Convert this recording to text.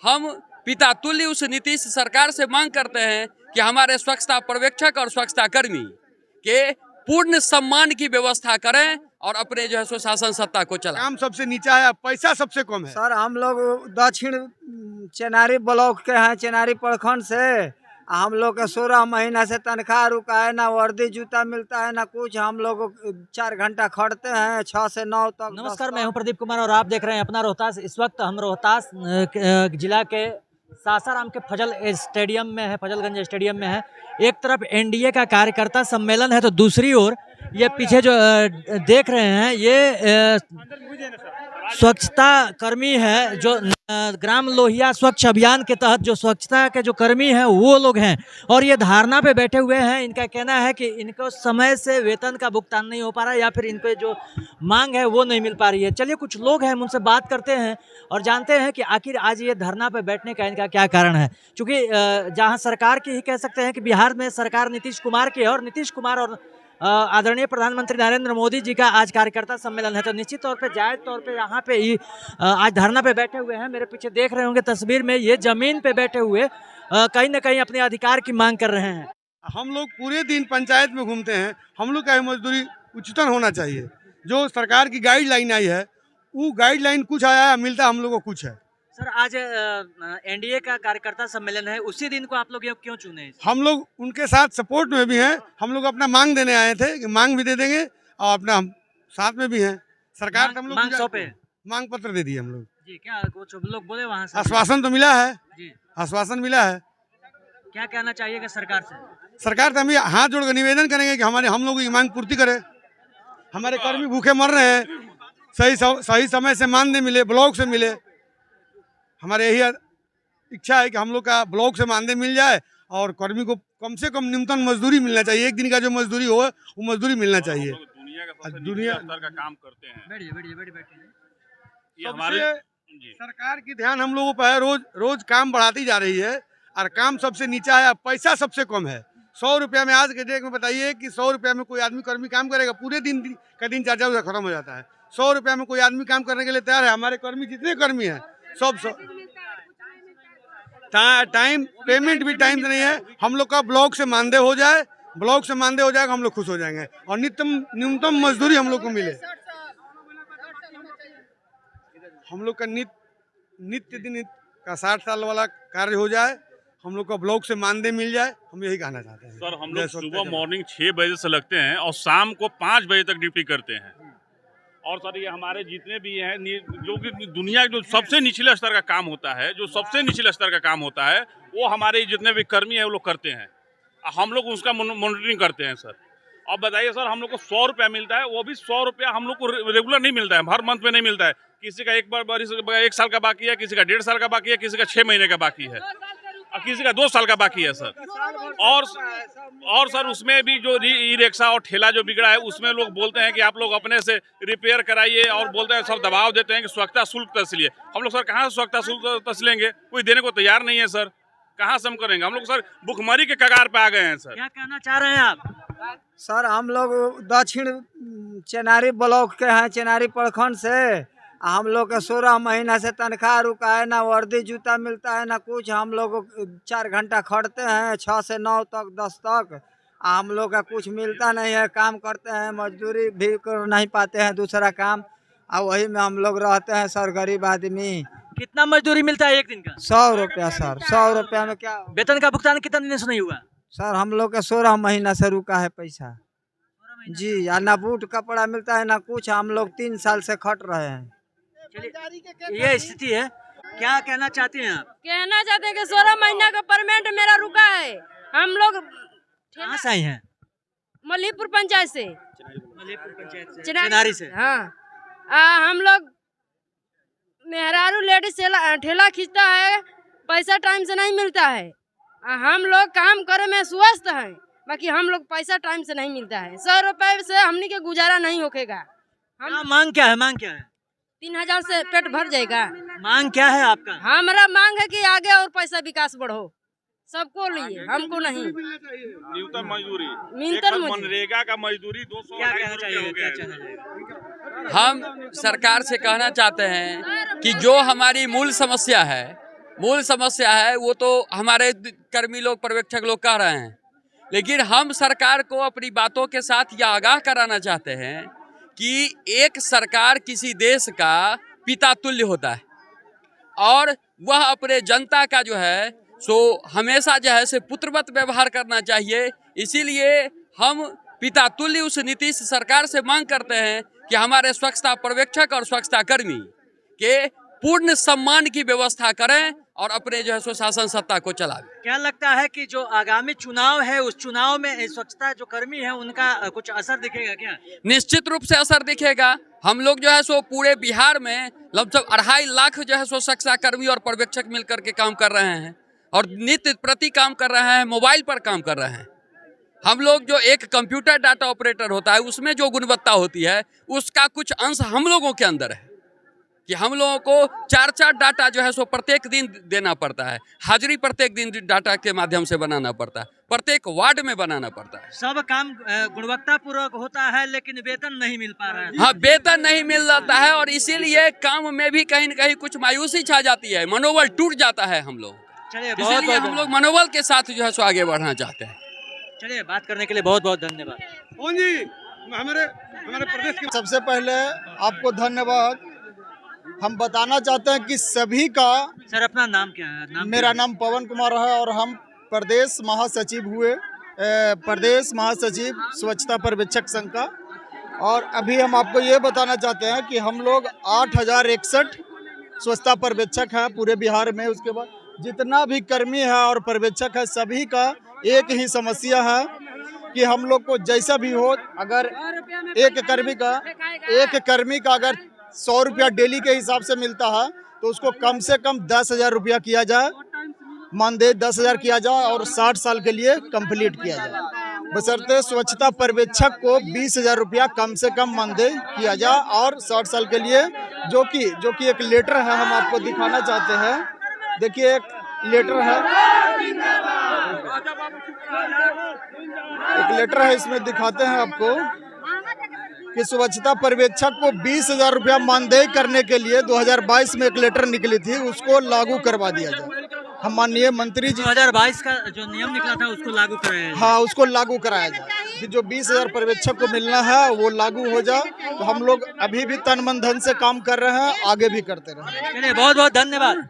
हम पिता तुल्य उस नीतीश सरकार से मांग करते हैं कि हमारे स्वच्छता पर्यवेक्षक और स्वच्छता कर्मी के पूर्ण सम्मान की व्यवस्था करें और अपने जो है सुशासन सत्ता को चलाएं। काम सबसे नीचा है, पैसा सबसे कम है। सर हम लोग दक्षिण चेनारी ब्लॉक के हैं, चेनारी प्रखंड से। हम लोग के 16 महीना से तनख्वाह रुका है, ना वर्दी जूता मिलता है ना कुछ। हम लोग 4 घंटा खड़ते हैं 6 से 9 तक। नमस्कार, मैं हूं प्रदीप कुमार और आप देख रहे हैं अपना रोहतास। इस वक्त हम रोहतास जिला के सासाराम के फजल स्टेडियम में है, फजलगंज स्टेडियम में है। एक तरफ एनडीए का कार्यकर्ता सम्मेलन है तो दूसरी ओर ये पीछे जो देख रहे हैं ये स्वच्छता कर्मी है जो ग्राम लोहिया स्वच्छ अभियान के तहत जो स्वच्छता के जो कर्मी हैं वो लोग हैं और ये धारणा पे बैठे हुए हैं। इनका कहना है कि इनको समय से वेतन का भुगतान नहीं हो पा रहा है या फिर इनको जो मांग है वो नहीं मिल पा रही है। चलिए कुछ लोग हैं उनसे बात करते हैं और जानते हैं कि आखिर आज ये धरना पे बैठने का इनका क्या कारण है। क्योंकि जहाँ सरकार की ही कह सकते हैं कि बिहार में सरकार नीतीश कुमार की है और नीतीश कुमार और आदरणीय प्रधानमंत्री नरेंद्र मोदी जी का आज कार्यकर्ता सम्मेलन है तो निश्चित तौर पे जायज तौर पे यहाँ पे ही आज धरना पे बैठे हुए हैं। मेरे पीछे देख रहे होंगे तस्वीर में ये जमीन पे बैठे हुए कहीं ना कहीं अपने अधिकार की मांग कर रहे हैं। हम लोग पूरे दिन पंचायत में घूमते हैं, हम लोग का मजदूरी उच्चतम होना चाहिए। जो सरकार की गाइडलाइन आई है वो गाइडलाइन कुछ आया है, मिलता हम लोग को कुछ है। सर आज एनडीए का कार्यकर्ता सम्मेलन है, उसी दिन को आप लोग ये क्यों चुने? हम लोग उनके साथ सपोर्ट में भी हैं, हम लोग अपना मांग देने आए थे कि मांग भी दे देंगे और अपना हम साथ में भी हैं। सरकार हम लोग मांग सौंपे, मांग पत्र दे दिए हम लोग जी। क्या कुछ लोग बोले वहाँ से? आश्वासन तो मिला है जी, आश्वासन मिला है। क्या कहना चाहिएगा सरकार से? सरकार से हम हाथ जोड़कर निवेदन करेंगे कि हम लोगों की मांग पूर्ति करे। हमारे कर्मी भूखे मर रहे हैं, सही समय से मानदेय मिले, ब्लॉक से मिले। हमारे यही इच्छा है कि हम लोग का ब्लॉक से मानदेय मिल जाए और कर्मी को कम से कम न्यूनतम मजदूरी मिलना चाहिए। एक दिन का जो मजदूरी हो वो मजदूरी मिलना चाहिए। दुनिया स्तर का काम करते हैं। ये हमारे सरकार की ध्यान हम लोगों पर है, रोज काम बढ़ाती जा रही है और काम सबसे नीचा है, पैसा सबसे कम है। 100 रुपया में आज के डेट में बताइए कि 100 रुपया में कोई आदमी कर्मी काम करेगा? पूरे दिन का दिन चर्चा खत्म हो जाता है। 100 रुपया में कोई आदमी काम करने के लिए तैयार है? हमारे कर्मी जितने कर्मी हैं सब टाइम पेमेंट भी टाइम से नहीं है। हम लोग का ब्लॉक से मानदेय हो जाए, ब्लॉक से मानदेय हो जाएगा हम लोग खुश हो जाएंगे और न्यूनतम मजदूरी हम लोग को मिले। हम लोग का नित्य दिन का 60 साल वाला कार्य हो जाए, हम लोग का ब्लॉक से मानदेय मिल जाए, हम यही कहना चाहते हैं। सर हम लोग सुबह मॉर्निंग 6 बजे से लगते हैं और शाम को 5 बजे तक ड्यूटी करते हैं। और सर ये हमारे जितने भी हैं जो कि दुनिया जो सबसे निचले स्तर का काम होता है, जो सबसे निचले स्तर का काम होता है वो हमारे जितने भी कर्मी हैं वो लोग करते हैं। हम लोग उसका मॉनिटरिंग करते हैं सर। अब बताइए सर, हम लोग को 100 रुपया मिलता है, वो भी 100 रुपया हम लोग को रेगुलर नहीं मिलता है, हर मंथ में नहीं मिलता है। किसी का एक साल का बाकी है, किसी का 1.5 साल का बाकी है, किसी का 6 महीने का बाकी है और किसी का 2 साल का बाकी है सर। और सर उसमें भी जो ई रिक्शा और ठेला जो बिगड़ा है उसमें लोग बोलते हैं कि आप लोग अपने से रिपेयर कराइए और बोलते हैं, सब दबाव देते हैं कि स्वच्छता शुल्क तसलिए। हम लोग सर कहाँ से स्वच्छता शुल्क तसलेंगे? कोई देने को तैयार नहीं है सर, कहाँ से हम करेंगे? हम लोग सर भुखमरी के कगार पे आ गए हैं सर। क्या कहना चाह रहे हैं आप? सर हम लोग दक्षिण चेनारी ब्लॉक के हैं, चेनारी प्रखंड से। हम लोग के 16 महीना से तनख्वाह रुका है, ना वर्दी जूता मिलता है ना कुछ। हम लोग 4 घंटा खड़ते हैं 6 से 9 तक 10 तक। हम लोग का कुछ मिलता नहीं है, काम करते हैं, मजदूरी भी कर नहीं पाते हैं दूसरा काम और वही में हम लोग रहते हैं सर, गरीब आदमी। कितना मजदूरी मिलता है एक दिन का? 100 रुपया सर। 100 रुपया में क्या? वेतन का भुगतान कितना दिन से नहीं हुआ? सर हम लोग के 16 महीना से रुका है पैसा जी। या ना बूट कपड़ा मिलता है ना कुछ। हम लोग 3 साल से खट रहे हैं। ये स्थिति है। क्या कहना चाहते हैं आप? कहना चाहते हैं कि 16 महीना का परमेंट मेरा रुका है। हम लोग कहाँ से आए हैं? मल्लीपुर पंचायत से, चेनारी से। हाँ हम लोग मेहरारू लेडीज ठेला खींचता है, पैसा टाइम से नहीं मिलता है। हम लोग काम करे में स्वस्थ हैं, बाकी हम लोग पैसा टाइम से नहीं मिलता है। 100 रुपए से हमनी के गुजारा नहीं होकेगा। हम मांग क्या है? मांग क्या है? 3000 से पेट भर जाएगा। मांग क्या है आपका? हमारा मांग है कि आगे और पैसा विकास बढ़ो, सबको लिए, हमको नहीं। न्यूनतम मजदूरी, मनरेगा का मजदूरी 200 क्या कहना चाहिए? हम सरकार से कहना चाहते हैं कि जो हमारी मूल समस्या है मूल समस्या है वो तो हमारे कर्मी लोग, पर्यवेक्षक लोग कह रहे हैं, लेकिन हम सरकार को अपनी बातों के साथ यह आगाह कराना चाहते हैं कि एक सरकार किसी देश का पिता तुल्य होता है और वह अपने जनता का जो है सो हमेशा जो है से पुत्रवत व्यवहार करना चाहिए। इसीलिए हम पिता तुल्य उस नीतीश सरकार से मांग करते हैं कि हमारे स्वच्छता पर्यवेक्षक और स्वच्छता कर्मी के पूर्ण सम्मान की व्यवस्था करें और अपने जो है सो शासन सत्ता को चलाएं। क्या लगता है कि जो आगामी चुनाव है उस चुनाव में स्वच्छता जो कर्मी है उनका कुछ असर दिखेगा क्या? निश्चित रूप से असर दिखेगा। हम लोग जो है सो पूरे बिहार में लगभग 2.5 लाख जो है सो स्वच्छता कर्मी और पर्यवेक्षक मिलकर के काम कर रहे हैं और नित्य प्रति काम कर रहे हैं, मोबाइल पर काम कर रहे हैं। हम लोग जो एक कंप्यूटर डाटा ऑपरेटर होता है उसमें जो गुणवत्ता होती है उसका कुछ अंश हम लोगों के अंदर है कि हम लोगों को 4 डाटा जो है सो प्रत्येक दिन देना पड़ता है। हाजिरी प्रत्येक दिन डाटा के माध्यम से बनाना पड़ता है, प्रत्येक वार्ड में बनाना पड़ता है। सब काम गुणवत्ता पूर्वक होता है लेकिन वेतन नहीं मिल पा रहा है। हाँ, वेतन नहीं मिल जाता है और इसीलिए काम में भी कहीं न कहीं कुछ मायूसी छा जाती है, मनोबल टूट जाता है हम लोग। चलिए इसीलिए हम लोग मनोबल के साथ जो है सो आगे बढ़ना चाहते हैं। चलिए, बात करने के लिए बहुत बहुत धन्यवाद। कौन जी हमारे प्रदेश के सबसे पहले आपको धन्यवाद। हम बताना चाहते हैं कि सभी का, सर अपना नाम क्या है? मेरा नाम पवन कुमार है और हम प्रदेश महासचिव हुए, प्रदेश महासचिव स्वच्छता पर्यवेक्षक संघ का। और अभी हम आपको ये बताना चाहते हैं कि हम लोग 8061 स्वच्छता पर्यवेक्षक हैं पूरे बिहार में। उसके बाद जितना भी कर्मी है और पर्यवेक्षक है सभी का एक ही समस्या है कि हम लोग को जैसा भी हो, अगर एक कर्मी का अगर 100 रुपया डेली के हिसाब से मिलता है तो उसको कम से कम 10,000 रुपया किया जाए, मानदेय 10,000 किया जाए और 60 साल के लिए कंप्लीट किया जाए। बशर्ते स्वच्छता पर्यवेक्षक को 20,000 रुपया कम से कम मानदेय किया जाए और 60 साल के लिए, जो कि एक लेटर है, हम आपको दिखाना चाहते हैं। देखिए एक लेटर है, इसमें दिखाते हैं आपको कि स्वच्छता पर्यवेक्षक को 20,000 रुपया मानदेय करने के लिए 2022 में एक लेटर निकली थी, उसको लागू करवा दिया जाए। हम माननीय मंत्री जी 2022 का जो नियम निकला था उसको लागू कराया जाए। हाँ, उसको लागू कराया जाए कि जो 20,000 पर्यवेक्षक को मिलना है वो लागू हो जाए। तो हम लोग अभी भी तन मन धन से काम कर रहे हैं, आगे भी करते रहें। चलिए, बहुत बहुत धन्यवाद।